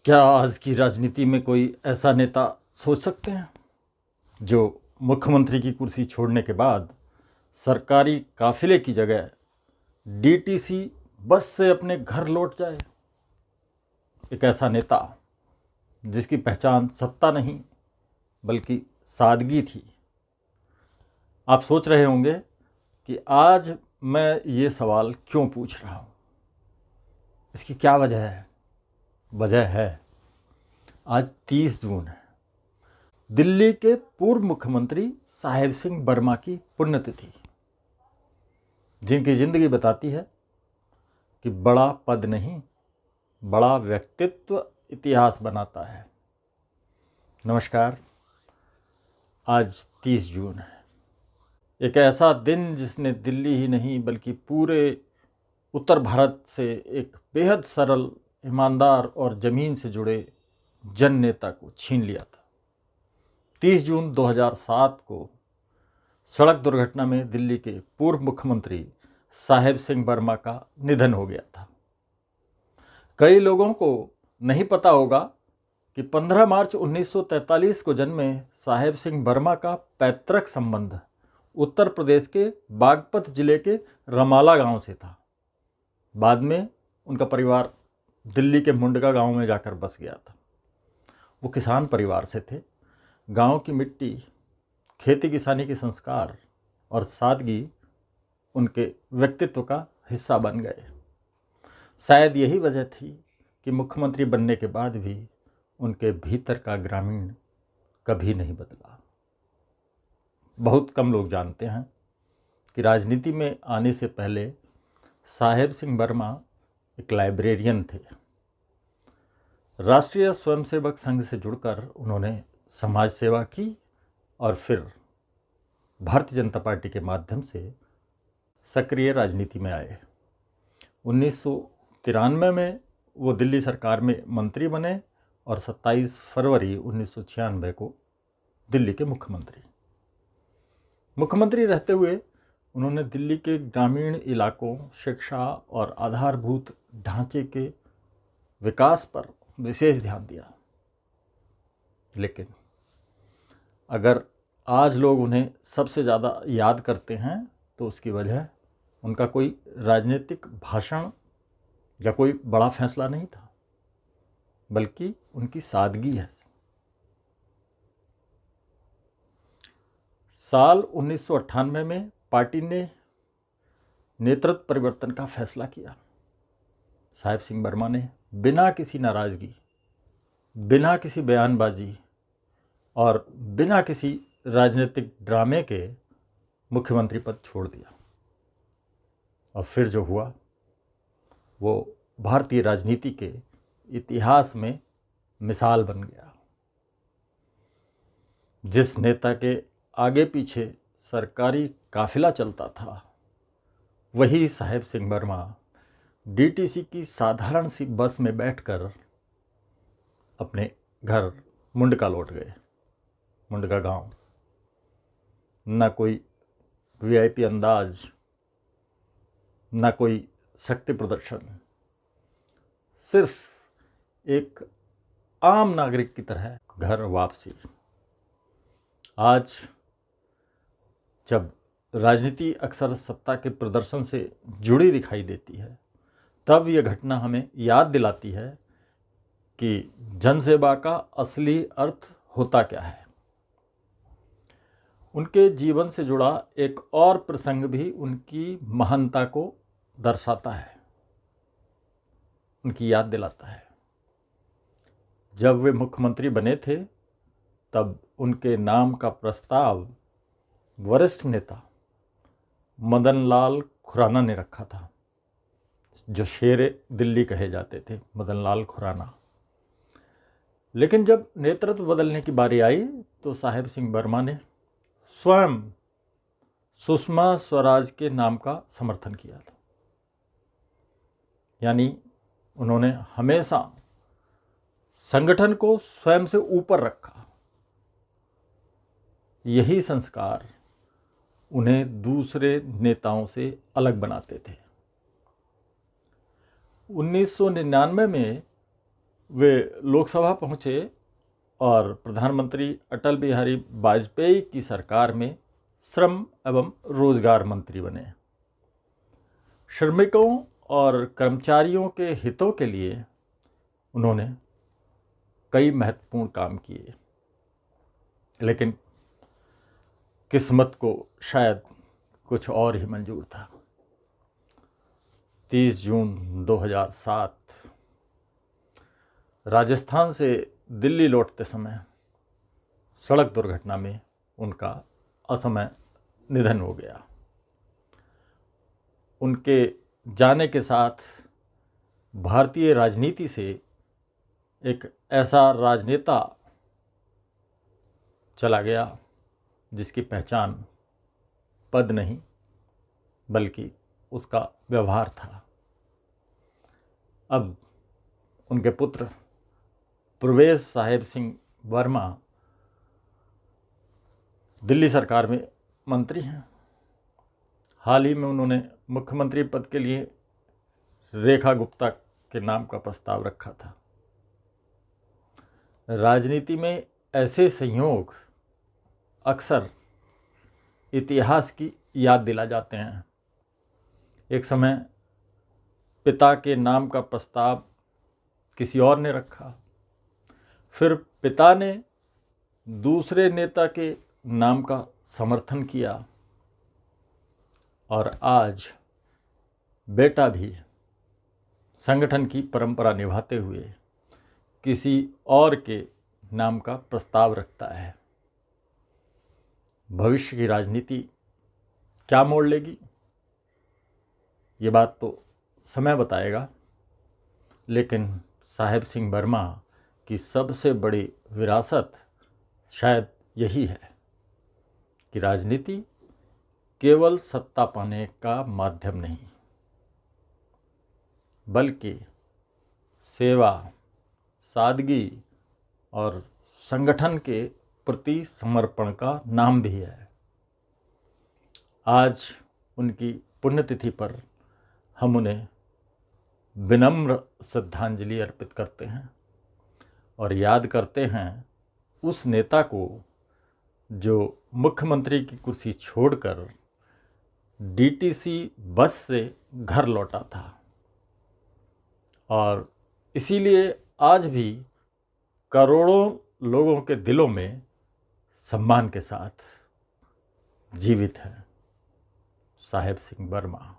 क्या आज की राजनीति में कोई ऐसा नेता सोच सकते हैं जो मुख्यमंत्री की कुर्सी छोड़ने के बाद सरकारी काफिले की जगह डीटीसी बस से अपने घर लौट जाए? एक ऐसा नेता जिसकी पहचान सत्ता नहीं बल्कि सादगी थी। आप सोच रहे होंगे कि आज मैं ये सवाल क्यों पूछ रहा हूँ, इसकी क्या वजह है? वजह है आज 30 जून है, दिल्ली के पूर्व मुख्यमंत्री साहेब सिंह वर्मा की पुण्यतिथि, जिनकी जिंदगी बताती है कि बड़ा पद नहीं, बड़ा व्यक्तित्व इतिहास बनाता है। नमस्कार। आज 30 जून है, एक ऐसा दिन जिसने दिल्ली ही नहीं बल्कि पूरे उत्तर भारत से एक बेहद सरल, ईमानदार और ज़मीन से जुड़े जन नेता को छीन लिया था। 30 जून 2007 को सड़क दुर्घटना में दिल्ली के पूर्व मुख्यमंत्री साहेब सिंह वर्मा का निधन हो गया था। कई लोगों को नहीं पता होगा कि 15 मार्च 1943 को जन्मे साहेब सिंह वर्मा का पैतृक संबंध उत्तर प्रदेश के बागपत जिले के रमाला गांव से था। बाद में उनका परिवार दिल्ली के मुंडका गांव में जाकर बस गया था। वो किसान परिवार से थे। गांव की मिट्टी, खेती किसानी के संस्कार और सादगी उनके व्यक्तित्व का हिस्सा बन गए। शायद यही वजह थी कि मुख्यमंत्री बनने के बाद भी उनके भीतर का ग्रामीण कभी नहीं बदला। बहुत कम लोग जानते हैं कि राजनीति में आने से पहले साहेब सिंह वर्मा एक लाइब्रेरियन थे। राष्ट्रीय स्वयंसेवक संघ से जुड़कर उन्होंने समाज सेवा की और फिर भारतीय जनता पार्टी के माध्यम से सक्रिय राजनीति में आए। 1993 में वो दिल्ली सरकार में मंत्री बने और 27 फरवरी 1996 को दिल्ली के मुख्यमंत्री रहते हुए उन्होंने दिल्ली के ग्रामीण इलाकों, शिक्षा और आधारभूत ढांचे के विकास पर विशेष ध्यान दिया। लेकिन अगर आज लोग उन्हें सबसे ज़्यादा याद करते हैं तो उसकी वजह उनका कोई राजनीतिक भाषण या कोई बड़ा फैसला नहीं था, बल्कि उनकी सादगी है। साल 1998 में पार्टी ने नेतृत्व परिवर्तन का फैसला किया। साहेब सिंह वर्मा ने बिना किसी नाराज़गी, बिना किसी बयानबाजी और बिना किसी राजनीतिक ड्रामे के मुख्यमंत्री पद छोड़ दिया। और फिर जो हुआ वो भारतीय राजनीति के इतिहास में मिसाल बन गया। जिस नेता के आगे पीछे सरकारी काफिला चलता था, वही साहेब सिंह वर्मा डीटीसी की साधारण सी बस में बैठकर अपने घर मुंडका लौट गए। मुंडका गांव, ना कोई वीआईपी अंदाज, ना कोई शक्ति प्रदर्शन, सिर्फ एक आम नागरिक की तरह घर वापसी। आज जब राजनीति अक्सर सत्ता के प्रदर्शन से जुड़ी दिखाई देती है, तब यह घटना हमें याद दिलाती है कि जनसेवा का असली अर्थ होता क्या है। उनके जीवन से जुड़ा एक और प्रसंग भी उनकी महानता को दर्शाता है, उनकी याद दिलाता है। जब वे मुख्यमंत्री बने थे तब उनके नाम का प्रस्ताव वरिष्ठ नेता मदन लाल खुराना ने रखा था, जो शेरे दिल्ली कहे जाते थे, मदन लाल खुराना। लेकिन जब नेतृत्व बदलने की बारी आई तो साहेब सिंह वर्मा ने स्वयं सुषमा स्वराज के नाम का समर्थन किया था। यानी उन्होंने हमेशा संगठन को स्वयं से ऊपर रखा। यही संस्कार उन्हें दूसरे नेताओं से अलग बनाते थे। 1999 में वे लोकसभा पहुँचे और प्रधानमंत्री अटल बिहारी वाजपेयी की सरकार में श्रम एवं रोजगार मंत्री बने। श्रमिकों और कर्मचारियों के हितों के लिए उन्होंने कई महत्वपूर्ण काम किए, लेकिन किस्मत को शायद कुछ और ही मंजूर था। 30 जून 2007 राजस्थान से दिल्ली लौटते समय सड़क दुर्घटना में उनका असमय निधन हो गया। उनके जाने के साथ भारतीय राजनीति से एक ऐसा राजनेता चला गया जिसकी पहचान पद नहीं बल्कि उसका व्यवहार था। अब उनके पुत्र प्रवेश साहेब सिंह वर्मा दिल्ली सरकार में मंत्री हैं। हाल ही में उन्होंने मुख्यमंत्री पद के लिए रेखा गुप्ता के नाम का प्रस्ताव रखा था। राजनीति में ऐसे संयोग अक्सर इतिहास की याद दिला जाते हैं। एक समय पिता के नाम का प्रस्ताव किसी और ने रखा, फिर पिता ने दूसरे नेता के नाम का समर्थन किया और आज बेटा भी संगठन की परंपरा निभाते हुए किसी और के नाम का प्रस्ताव रखता है। भविष्य की राजनीति क्या मोड़ लेगी, ये बात तो समय बताएगा, लेकिन साहेब सिंह वर्मा की सबसे बड़ी विरासत शायद यही है कि राजनीति केवल सत्ता पाने का माध्यम नहीं बल्कि सेवा, सादगी और संगठन के प्रति समर्पण का नाम भी है। आज उनकी पुण्यतिथि पर हम उन्हें विनम्र श्रद्धांजलि अर्पित करते हैं और याद करते हैं उस नेता को जो मुख्यमंत्री की कुर्सी छोड़कर डीटीसी बस से घर लौटा था और इसीलिए आज भी करोड़ों लोगों के दिलों में सम्मान के साथ जीवित है साहेब सिंह वर्मा।